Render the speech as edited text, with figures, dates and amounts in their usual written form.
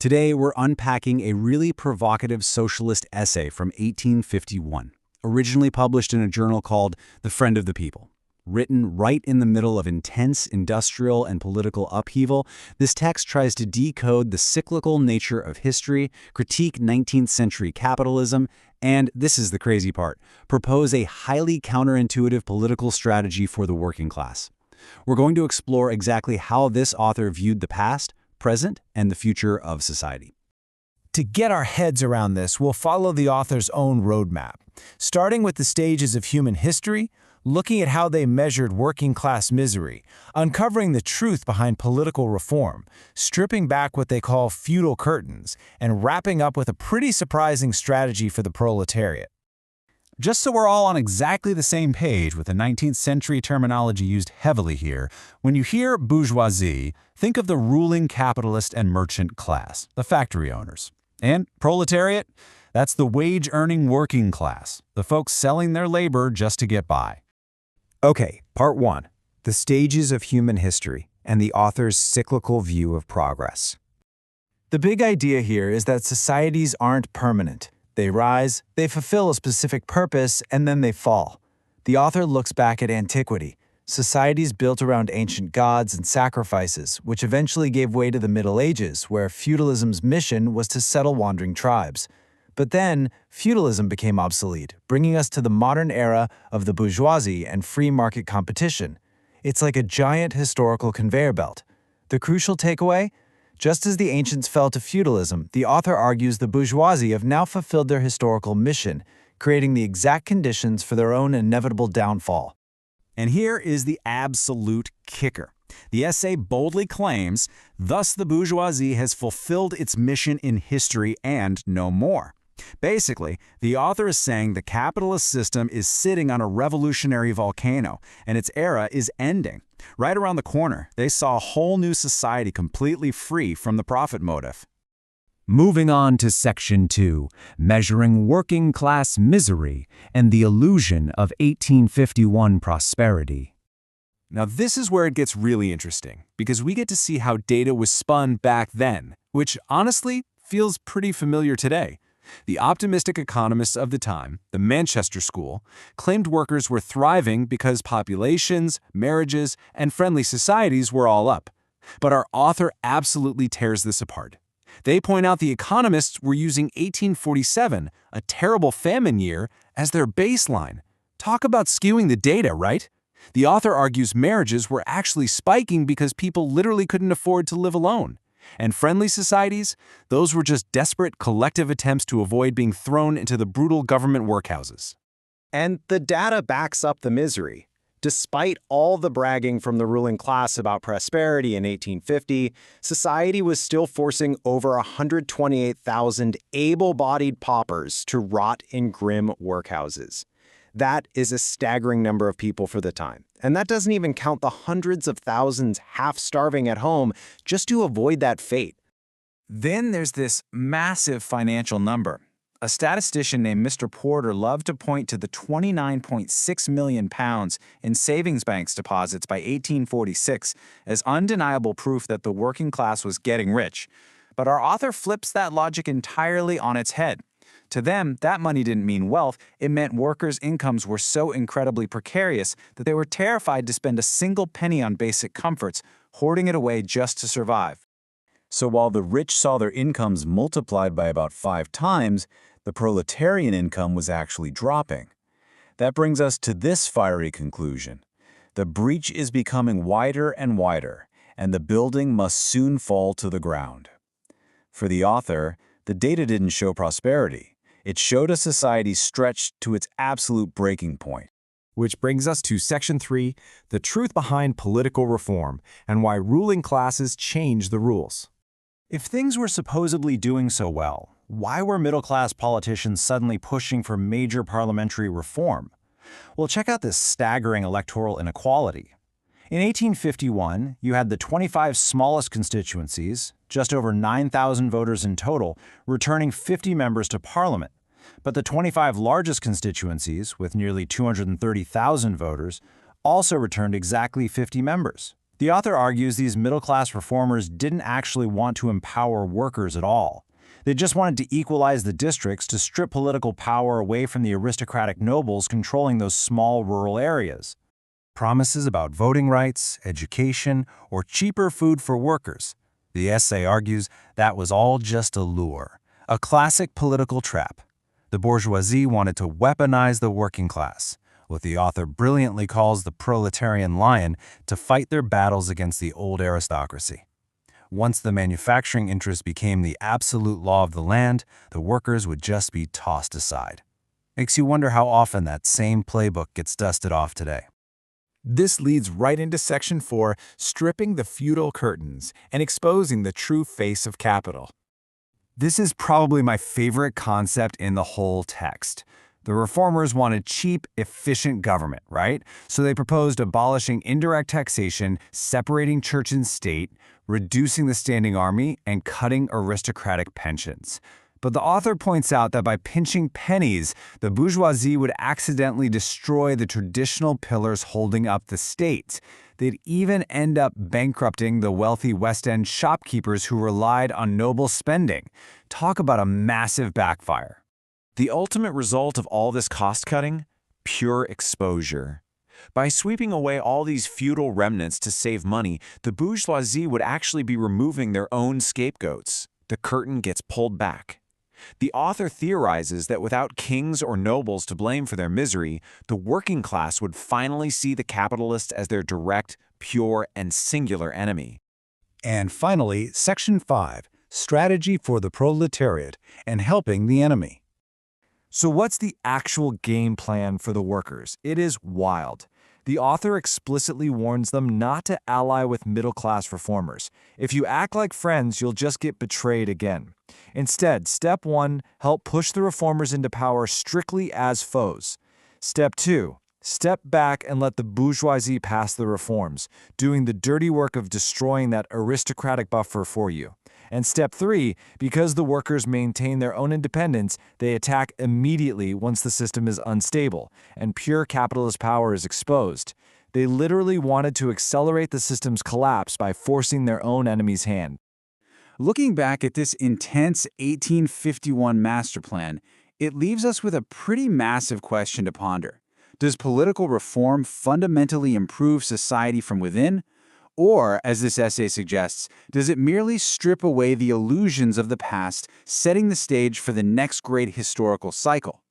Today, we're unpacking a really provocative socialist essay from 1851, originally published in a journal called The Friend of the People. Written right in the middle of intense industrial and political upheaval, this text tries to decode the cyclical nature of history, critique 19th century capitalism, and, this is the crazy part, propose a highly counterintuitive political strategy for the working class. We're going to explore exactly how this author viewed the past, present, and the future of society. To get our heads around this, we'll follow the author's own roadmap, starting with the stages of human history, looking at how they measured working-class misery, uncovering the truth behind political reform, stripping back what they call feudal curtains, and wrapping up with a pretty surprising strategy for the proletariat. Just so we're all on exactly the same page with the 19th century terminology used heavily here, when you hear bourgeoisie, think of the ruling capitalist and merchant class, the factory owners. And proletariat? That's the wage-earning working class, the folks selling their labor just to get by. Okay, part 1. The stages of human history and the author's cyclical view of progress. The big idea here is that societies aren't permanent. They rise, they fulfill a specific purpose, and then they fall. The author looks back at antiquity, societies built around ancient gods and sacrifices, which eventually gave way to the Middle Ages, where feudalism's mission was to settle wandering tribes. But then, feudalism became obsolete, bringing us to the modern era of the bourgeoisie and free market competition. It's like a giant historical conveyor belt. The crucial takeaway? Just as the ancients fell to feudalism, the author argues the bourgeoisie have now fulfilled their historical mission, creating the exact conditions for their own inevitable downfall. And here is the absolute kicker. The essay boldly claims, thus the bourgeoisie has fulfilled its mission in history and no more. Basically, the author is saying the capitalist system is sitting on a revolutionary volcano, and its era is ending. Right around the corner, they saw a whole new society completely free from the profit motive. Moving on to Section 2, Measuring Working-Class Misery and the Illusion of 1851 Prosperity. Now this is where it gets really interesting, because we get to see how data was spun back then, which honestly feels pretty familiar today. The optimistic economists of the time, the Manchester School, claimed workers were thriving because populations, marriages, and friendly societies were all up. But our author absolutely tears this apart. They point out the economists were using 1847, a terrible famine year, as their baseline. Talk about skewing the data, right? The author argues marriages were actually spiking because people literally couldn't afford to live alone. And friendly societies, those were just desperate collective attempts to avoid being thrown into the brutal government workhouses. And the data backs up the misery. Despite all the bragging from the ruling class about prosperity in 1850, society was still forcing over 128,000 able-bodied paupers to rot in grim workhouses. That is a staggering number of people for the time. And that doesn't even count the hundreds of thousands half-starving at home just to avoid that fate. Then there's this massive financial number. A statistician named Mr. Porter loved to point to the £29.6 million in savings banks deposits by 1846 as undeniable proof that the working class was getting rich. But our author flips that logic entirely on its head. To them, that money didn't mean wealth. It meant workers' incomes were so incredibly precarious that they were terrified to spend a single penny on basic comforts, hoarding it away just to survive. So while the rich saw their incomes multiplied by about 5 times, the proletarian income was actually dropping. That brings us to this fiery conclusion. The breach is becoming wider and wider, and the building must soon fall to the ground. For the author, the data didn't show prosperity. It showed a society stretched to its absolute breaking point. Which brings us to Section 3, the truth behind political reform and why ruling classes change the rules. If things were supposedly doing so well, why were middle-class politicians suddenly pushing for major parliamentary reform? Well, check out this staggering electoral inequality. In 1851, you had the 25 smallest constituencies, just over 9,000 voters in total, returning 50 members to Parliament. But the 25 largest constituencies, with nearly 230,000 voters, also returned exactly 50 members. The author argues these middle-class reformers didn't actually want to empower workers at all. They just wanted to equalize the districts to strip political power away from the aristocratic nobles controlling those small rural areas. Promises about voting rights, education, or cheaper food for workers. The essay argues that was all just a lure, a classic political trap. The bourgeoisie wanted to weaponize the working class, what the author brilliantly calls the proletarian lion, to fight their battles against the old aristocracy. Once the manufacturing interest became the absolute law of the land, the workers would just be tossed aside. Makes you wonder how often that same playbook gets dusted off today. This leads right into Section 4, stripping the feudal curtains and exposing the true face of capital. This is probably my favorite concept in the whole text. The reformers wanted cheap, efficient government, right? So they proposed abolishing indirect taxation, separating church and state, reducing the standing army, and cutting aristocratic pensions. But the author points out that by pinching pennies, the bourgeoisie would accidentally destroy the traditional pillars holding up the state. They'd even end up bankrupting the wealthy West End shopkeepers who relied on noble spending. Talk about a massive backfire. The ultimate result of all this cost-cutting? Pure exposure. By sweeping away all these feudal remnants to save money, the bourgeoisie would actually be removing their own scapegoats. The curtain gets pulled back. The author theorizes that without kings or nobles to blame for their misery, the working class would finally see the capitalists as their direct, pure, and singular enemy. And finally, Section 5, Strategy for the Proletariat and Helping the Enemy. So what's the actual game plan for the workers? It is wild. The author explicitly warns them not to ally with middle-class reformers. If you act like friends, you'll just get betrayed again. Instead, Step 1, help push the reformers into power strictly as foes. Step 2, step back and let the bourgeoisie pass the reforms, doing the dirty work of destroying that aristocratic buffer for you. And Step 3, because the workers maintain their own independence, they attack immediately once the system is unstable and pure capitalist power is exposed. They literally wanted to accelerate the system's collapse by forcing their own enemy's hand. Looking back at this intense 1851 master plan, it leaves us with a pretty massive question to ponder. Does political reform fundamentally improve society from within? Or, as this essay suggests, does it merely strip away the illusions of the past, setting the stage for the next great historical cycle?